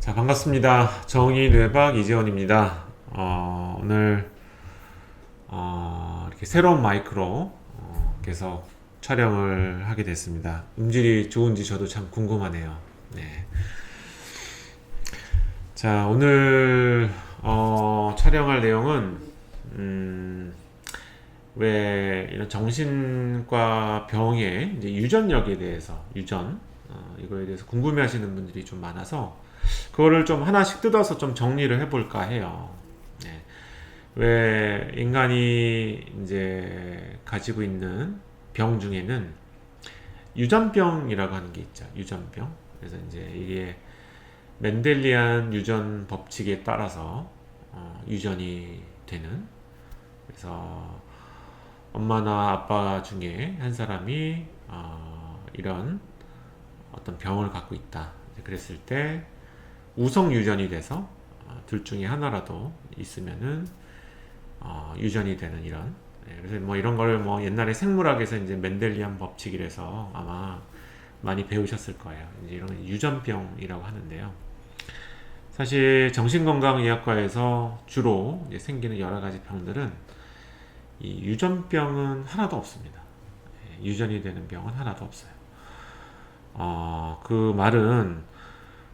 자, 반갑습니다. 정의 뇌박 이재원입니다. 오늘 이렇게 새로운 마이크로 계속 촬영을 하게 됐습니다. 음질이 좋은지 저도 참 궁금하네요. 네. 자, 오늘 촬영할 내용은 왜 이런 정신과 병의 이제 유전력에 대해서 이거에 대해서 궁금해하시는 분들이 좀 많아서 그거를 좀 하나씩 뜯어서 좀 정리를 해볼까 해요. 네. 왜 인간이 이제 가지고 있는 병 중에는 유전병이라고 하는 게 있죠. 유전병. 그래서 이제 이게 멘델리안 유전 법칙에 따라서 유전이 되는, 그래서 엄마나 아빠 중에 한 사람이 이런 어떤 병을 갖고 있다. 그랬을 때 우성 유전이 돼서 둘 중에 하나라도 있으면은 유전이 되는 이런. 그래서 뭐 이런 걸 뭐 옛날에 생물학에서 이제 멘델리안 법칙이라서 아마 많이 배우셨을 거예요. 이제 이런 유전병이라고 하는데요. 사실 정신건강의학과에서 주로 이제 생기는 여러 가지 병들은 이 유전병은 하나도 없습니다. 유전이 되는 병은 하나도 없어요. 그 말은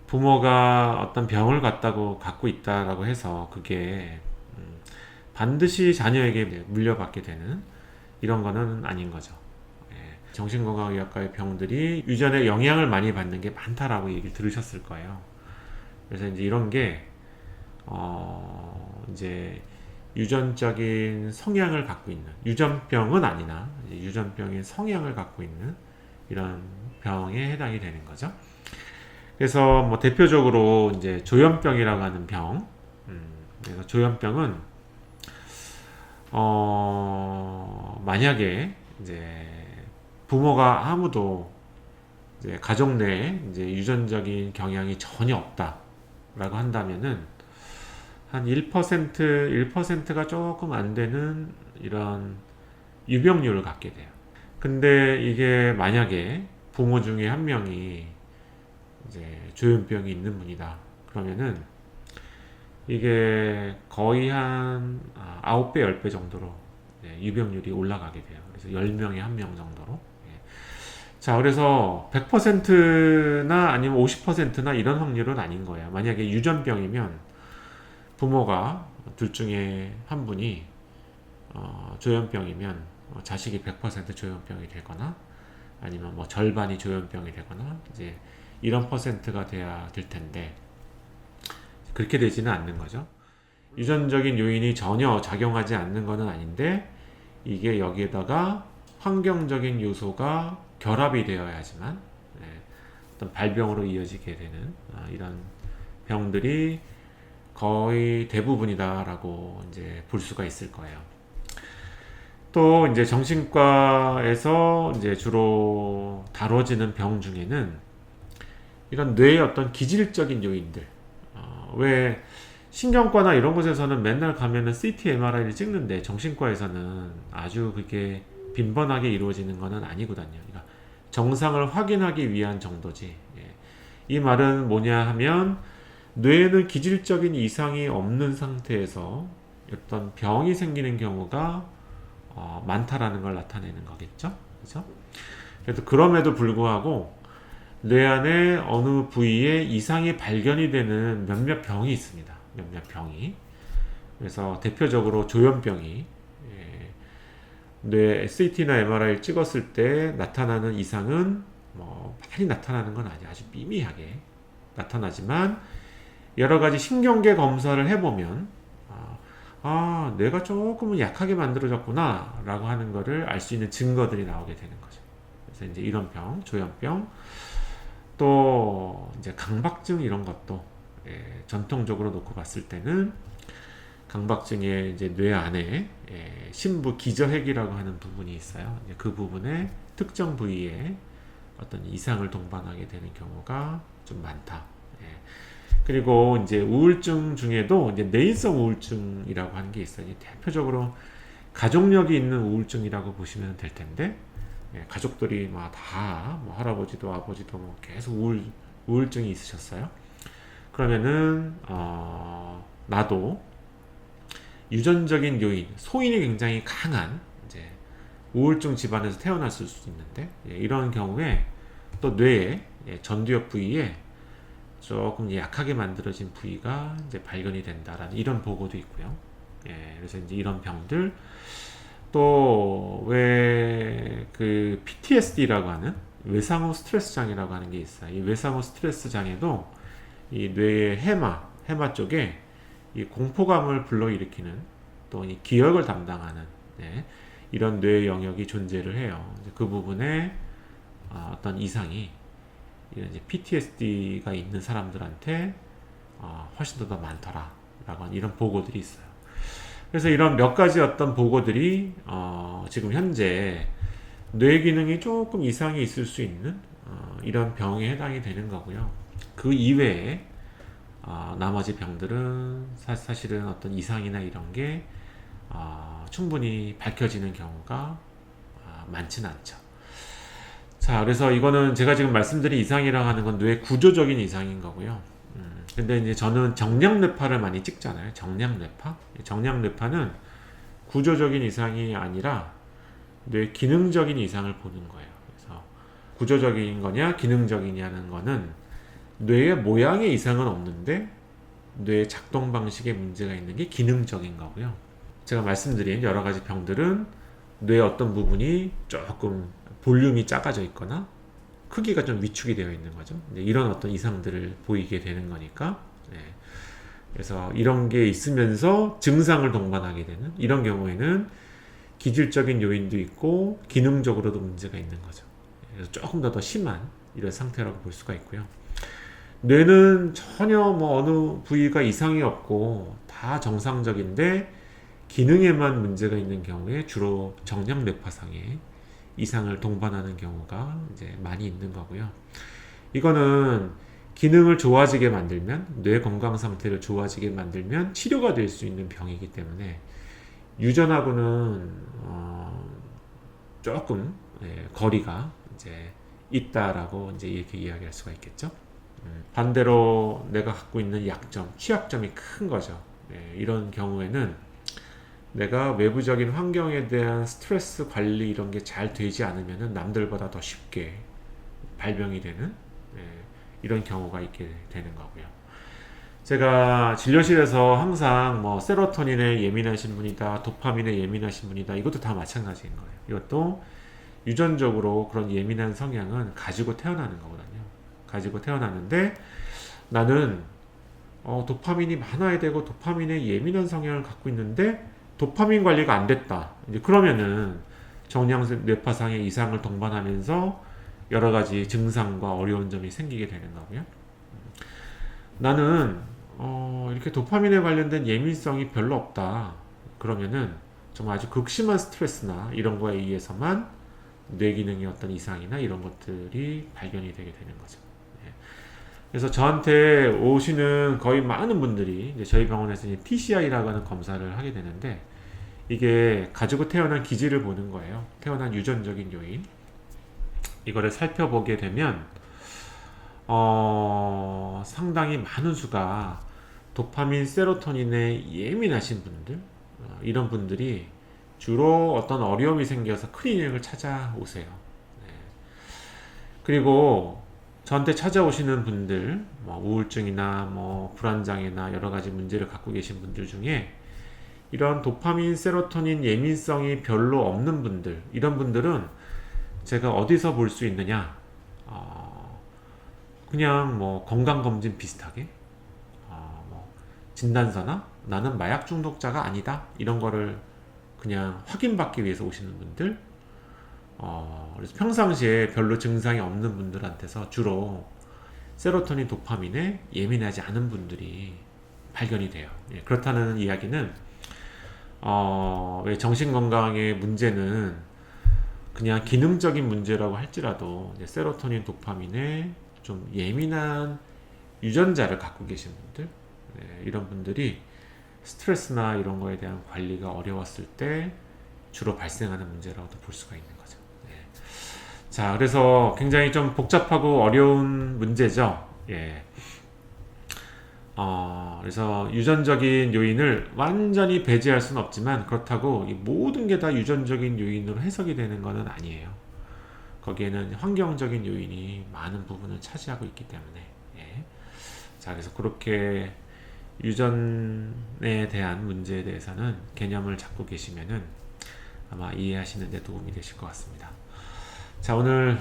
부모가 어떤 병을 갖고 있다라고 해서 그게 반드시 자녀에게 물려받게 되는 이런 거는 아닌 거죠. 정신건강의학과의 병들이 유전에 영향을 많이 받는 게 많다라고 얘기를 들으셨을 거예요. 그래서 이제 이런 게 이제 유전적인 성향을 갖고 있는, 유전병은 아니나 유전병인 성향을 갖고 있는 이런 병에 해당이 되는 거죠. 그래서 뭐 대표적으로 이제 조현병이라고 하는 병. 그래서 조현병은 만약에 이제 부모가 아무도 이제 가족 내에 이제 유전적인 경향이 전혀 없다라고 한다면은 한 1%가 조금 안 되는 이런 유병률을 갖게 돼요. 근데 이게 만약에 부모 중에 한 명이 이제 조현병이 있는 분이다. 그러면은 이게 거의 한 9배, 10배 정도로 유병률이 올라가게 돼요. 그래서 10명에 1명 정도로. 자, 그래서 100%나 아니면 50%나 이런 확률은 아닌 거예요. 만약에 유전병이면 부모가 둘 중에 한 분이 조현병이면 자식이 100% 조현병이 되거나 아니면 뭐 절반이 조현병이 되거나 이제 이런 퍼센트가 돼야 될 텐데 그렇게 되지는 않는 거죠. 유전적인 요인이 전혀 작용하지 않는 것은 아닌데 이게 여기에다가 환경적인 요소가 결합이 되어야지만 어떤 발병으로 이어지게 되는 이런 병들이 거의 대부분이다라고 이제 볼 수가 있을 거예요. 또 이제 정신과에서 이제 주로 다뤄지는 병 중에는 이런 뇌의 어떤 기질적인 요인들, 왜 신경과나 이런 곳에서는 맨날 가면은 CT, MRI를 찍는데 정신과에서는 아주 그게 빈번하게 이루어지는 것은 아니거든요. 그러니까 정상을 확인하기 위한 정도지. 이 말은 뭐냐 하면 뇌에는 기질적인 이상이 없는 상태에서 어떤 병이 생기는 경우가 많다라는 걸 나타내는 거겠죠. 그죠? 그래서 그럼에도 불구하고 뇌 안에 어느 부위에 이상이 발견이 되는 몇몇 병이 있습니다. 몇몇 병이. 그래서 대표적으로 조현병이 뇌 CT나 MRI 찍었을 때 나타나는 이상은 뭐 많이 나타나는 건 아니에요. 아주 미미하게 나타나지만 여러 가지 신경계 검사를 해보면 뇌가 조금은 약하게 만들어졌구나 라고 하는 거를 알 수 있는 증거들이 나오게 되는 거죠. 그래서 이제 이런 병, 조현병, 또 이제 강박증 이런 것도 전통적으로 놓고 봤을 때는 강박증에 이제 뇌 안에 심부 기저핵이라고 하는 부분이 있어요. 이제 그 부분에 특정 부위에 어떤 이상을 동반하게 되는 경우가 좀 많다. 그리고 이제 우울증 중에도 이제 내인성 우울증이라고 하는 게 있어요. 대표적으로 가족력이 있는 우울증이라고 보시면 될 텐데, 가족들이 막 다 뭐 할아버지도 아버지도 뭐 계속 우울증이 있으셨어요. 그러면은 나도 유전적인 요인, 소인이 굉장히 강한 이제 우울증 집안에서 태어났을 수도 있는데, 이런 경우에 또 뇌에 전두엽 부위에 조금 약하게 만들어진 부위가 이제 발견이 된다라는 이런 보고도 있고요. 그래서 이제 이런 병들, 또 왜 그 PTSD라고 하는 외상후 스트레스 장애라고 하는 게 있어요. 이 외상후 스트레스 장애도 이 뇌의 해마 쪽에 이 공포감을 불러일으키는, 또 이 기억을 담당하는 이런 뇌 영역이 존재를 해요. 그 부분에 어떤 이상이, 이런 이제 PTSD가 있는 사람들한테 훨씬 더 많더라라고 하는 이런 보고들이 있어요. 그래서 이런 몇 가지 어떤 보고들이 지금 현재 뇌 기능이 조금 이상이 있을 수 있는 이런 병에 해당이 되는 거고요. 그 이외에 나머지 병들은 사실은 어떤 이상이나 이런 게 충분히 밝혀지는 경우가 많지는 않죠. 자, 그래서 이거는 제가 지금 말씀드린 이상이라고 하는 건 뇌 구조적인 이상인 거고요. 근데 이제 저는 정량뇌파를 많이 찍잖아요. 정량뇌파. 정량뇌파는 구조적인 이상이 아니라 뇌 기능적인 이상을 보는 거예요. 그래서 구조적인 거냐, 기능적이냐는 거는 뇌의 모양의 이상은 없는데 뇌의 작동 방식에 문제가 있는 게 기능적인 거고요. 제가 말씀드린 여러 가지 병들은 뇌의 어떤 부분이 조금 볼륨이 작아져 있거나 크기가 좀 위축이 되어 있는 거죠. 이런 어떤 이상들을 보이게 되는 거니까. 그래서 이런 게 있으면서 증상을 동반하게 되는 이런 경우에는 기질적인 요인도 있고 기능적으로도 문제가 있는 거죠. 그래서 조금 더 심한 이런 상태라고 볼 수가 있고요. 뇌는 전혀 뭐 어느 부위가 이상이 없고 다 정상적인데 기능에만 문제가 있는 경우에 주로 정량뇌파상에 이상을 동반하는 경우가 이제 많이 있는 거고요. 이거는 기능을 좋아지게 만들면, 뇌 건강 상태를 좋아지게 만들면 치료가 될 수 있는 병이기 때문에 유전하고는 조금 거리가 이제 있다라고 이제 이렇게 이야기할 수가 있겠죠. 반대로 내가 갖고 있는 약점, 취약점이 큰 거죠. 이런 경우에는 내가 외부적인 환경에 대한 스트레스 관리 이런 게 잘 되지 않으면 남들보다 더 쉽게 발병이 되는 이런 경우가 있게 되는 거고요. 제가 진료실에서 항상 뭐 세로토닌에 예민하신 분이다, 도파민에 예민하신 분이다, 이것도 다 마찬가지인 거예요. 이것도 유전적으로 그런 예민한 성향은 가지고 태어나는 거거든요. 가지고 태어나는데 나는 도파민이 많아야 되고 도파민에 예민한 성향을 갖고 있는데 도파민 관리가 안 됐다. 이제 그러면은 정량뇌파상의 이상을 동반하면서 여러 가지 증상과 어려운 점이 생기게 되는 거고요. 나는 이렇게 도파민에 관련된 예민성이 별로 없다. 그러면은 정말 아주 극심한 스트레스나 이런 거에 의해서만 뇌 기능의 어떤 이상이나 이런 것들이 발견이 되게 되는 거죠. 그래서 저한테 오시는 거의 많은 분들이 이제 저희 병원에서 이제 PCI라고 하는 검사를 하게 되는데, 이게 가지고 태어난 기질을 보는 거예요. 태어난 유전적인 요인. 이거를 살펴보게 되면 상당히 많은 수가 도파민, 세로토닌에 예민하신 분들, 이런 분들이 주로 어떤 어려움이 생겨서 클리닉을 찾아오세요. 그리고 저한테 찾아오시는 분들, 뭐 우울증이나 뭐 불안장애나 여러 가지 문제를 갖고 계신 분들 중에 이런 도파민, 세로토닌 예민성이 별로 없는 분들, 이런 분들은 제가 어디서 볼 수 있느냐? 그냥 뭐 건강검진 비슷하게, 뭐 진단서나 나는 마약 중독자가 아니다, 이런 거를 그냥 확인받기 위해서 오시는 분들, 그래서 평상시에 별로 증상이 없는 분들한테서 주로 세로토닌, 도파민에 예민하지 않은 분들이 발견이 돼요. 그렇다는 이야기는 왜 정신건강의 문제는 그냥 기능적인 문제라고 할지라도 이제 세로토닌, 도파민에 좀 예민한 유전자를 갖고 계신 분들, 이런 분들이 스트레스나 이런 거에 대한 관리가 어려웠을 때 주로 발생하는 문제라고도 볼 수가 있는 거죠. 자, 그래서 굉장히 좀 복잡하고 어려운 문제죠. 그래서 유전적인 요인을 완전히 배제할 수는 없지만 그렇다고 이 모든 게 다 유전적인 요인으로 해석이 되는 것은 아니에요. 거기에는 환경적인 요인이 많은 부분을 차지하고 있기 때문에 예. 자, 그래서 그렇게 유전에 대한 문제에 대해서는 개념을 잡고 계시면은 아마 이해하시는 데 도움이 되실 것 같습니다. 자, 오늘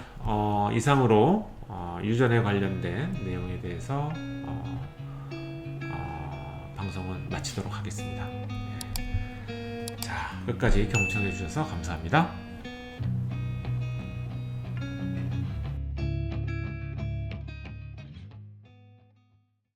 이상으로 유전에 관련된 내용에 대해서 방송은 마치도록 하겠습니다. 자, 끝까지 경청해 주셔서 감사합니다.